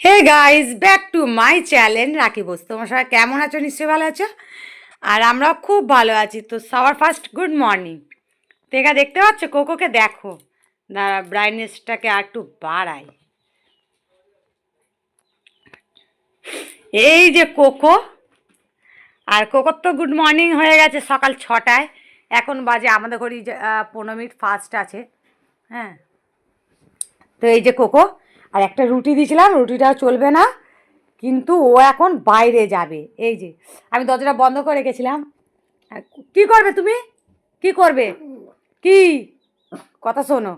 Hey guys back to my channel Rakhi Bose. তোমার সবাই কেমন আছো? নিশ্চয়ই ভালো আছো। আর আমরা খুব ভালো আছি। তো সবার ফার্স্ট গুড মর্নিং। দেখা দেখতে পাচ্ছ কোকোকে দেখো, দাঁড়া ব্রাইটনেসটাকে আর একটু বাড়াই। এই যে কোকো, আর কোকোর তো গুড মর্নিং হয়ে গেছে সকাল 6টায়। এখন বাজে আমাদের ঘড়ি 15 মিনিট ফাস্ট আছে। হ্যাঁ, তো এই যে কোকো, আর একটা রুটি দিয়েছিলাম, রুটিটাও চলবে না, কিন্তু ও এখন বাইরে যাবে। এই যে আমি দরজাটা বন্ধ করে রেখেছিলাম। কি করবে তুমি? কি করবে? কি কথা শোনো,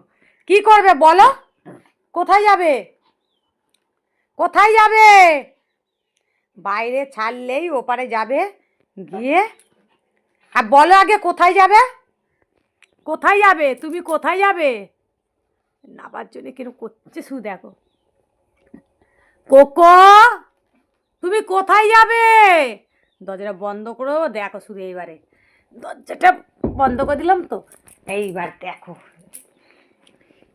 কি করবে বলো? কোথায় যাবে? কোথায় যাবে? বাইরে ছাড়লেই ওপারে যাবে গিয়ে। আর বলো আগে কোথায় যাবে? কোথায় যাবে তুমি? কোথায় যাবে? নাবার জন্য কিরকম করছে শুধু দেখো। কোকো, তুমি কোথায় যাবে? দরজাটা বন্ধ করো, দেখো শুধু এইবারে। দরজাটা বন্ধ করে দিলাম তো, এইবার দেখো।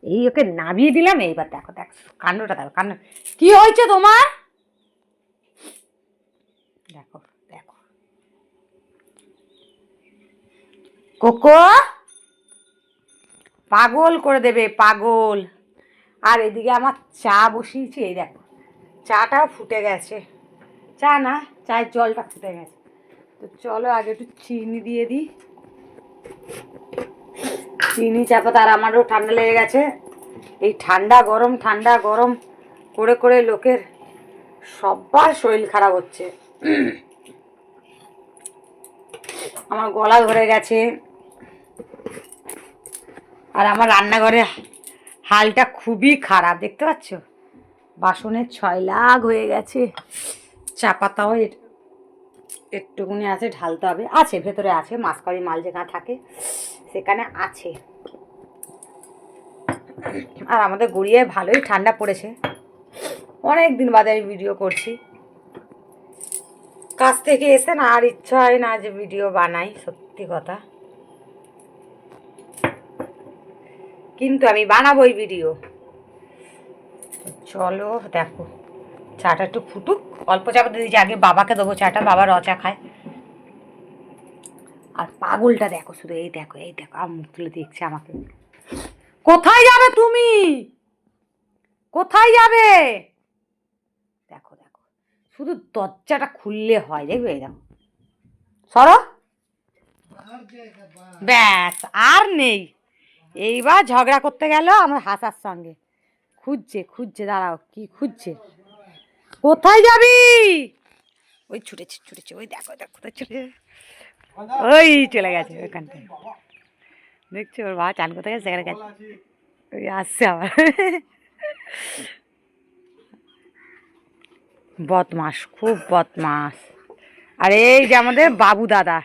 এই ওকে নামিয়ে দিলাম, এইবার দেখো দেখো কাণ্ডটা দেখো, কাণ্ড কি হয়েছে তোমার? দেখো দেখো কোকো, পাগল করে দেবে পাগল। আর এদিকে আমার চা বসিয়েছি, এই দেখো চাটাও ফুটে গেছে। চা না, চায়ের জলটা ফুটে গেছে। তো চলো আগে একটু চিনি দিয়ে দিই। চিনি চাপাত, আর আমারও ঠান্ডা লেগে গেছে। এই ঠান্ডা গরম করে করে লোকের সবার শরীর খারাপ হচ্ছে। আমার গলা ধরে গেছে। আর আমার রান্নাঘরে হালটা খুবই খারাপ, দেখতে পাচ্ছ? বাসনের 6 লাখ হয়ে গেছে। চা পাতাও একটুকুনি আছে, ঢালতে হবে। আছে ভেতরে, আছে মাসকড়ি মাল যেখানে থাকে সেখানে আছে। আর আমাদের গড়িয়ায় ভালোই ঠান্ডা পড়েছে। অনেক দিন বাদে আমি ভিডিও করছি। কাছ থেকে এসে না আর ইচ্ছা হয় না যে ভিডিও বানাই, সত্যি কথা। কিন্তু আমি বানাবোই ভিডিও। চলো দেখো, চাটা একটু ফুটুক। অল্প চাপাতে দিয়েছি, আগে বাবাকে দেবো চাটা, বাবা রচা খায়। আর পাগলটা দেখো শুধু, এই দেখো এই দেখো, আর মুখ তুলে দেখছে আমাকে। কোথায় যাবে তুমি? কোথায় যাবে? দেখো দেখো, শুধু দরজাটা খুললে হয়, দেখবে? এই দেখো, সরো। ব্যাস, আর নেই। এইবার ঝগড়া করতে গেল আমার হাসার সঙ্গে। খুঁজছে খুঁজছে, দাঁড়াও কি খুঁজছে। কোথায় যাবি? ওই ছুটেছে ছুটেছে, ওই দেখো দেখো কোথায় ছুটে, ওই চলে গেছে ওইখানটায়। দেখছো ওর বাবা চান কোথায় গেছে, সেখানে গেছে। ওই আসছে আবার। বদমাস, খুব বদমাস। আর এই যে আমাদের বাবু দাদা,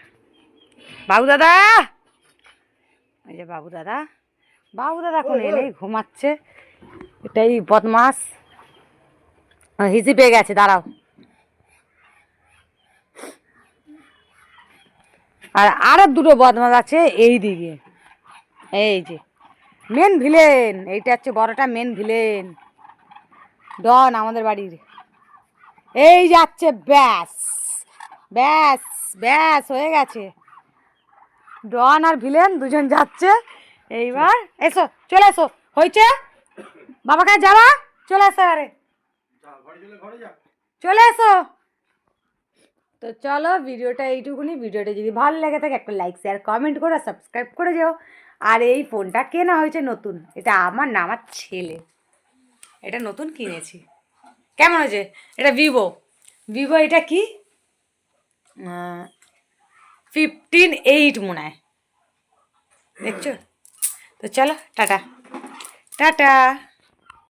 বাবু দাদা, এই যে বাবু দাদা, বাবু দাদা কোন এনেই ঘুমাচ্ছে। এটাই বদমাস, হিজি পেয়ে গেছে, দাঁড়াও। আর আরো দুটো বদমাস আছে এই দিকে। এই যে মেন ভিলেন, এইটা হচ্ছে বড়টা মেন ভিলেন, ডন আমাদের বাড়ির। এই যাচ্ছে, ব্যাস ব্যাস ব্যাস হয়ে গেছে। ডন আর ভিলেন দুজন যাচ্ছে। এইবার এসো, চলে এসো, হয়েছে বাবাকে যাবা, চলে এসো আরে, চলে এসো। তো চলো ভিডিওটা এইটুকুনি। ভিডিওটা যদি ভালো লেগে থাকে একটা লাইক শেয়ার কমেন্ট করে সাবস্ক্রাইব করে যাও। আর এই ফোনটা কেনা হয়েছে নতুন, এটা আমার না, আমার ছেলে। এটা নতুন কিনেছি। কেমন হয়েছে? এটা ভিভো, ভিভো এটা কি 15-8 মনে হয়, দেখছো? তো চলো টাটা, টাটা।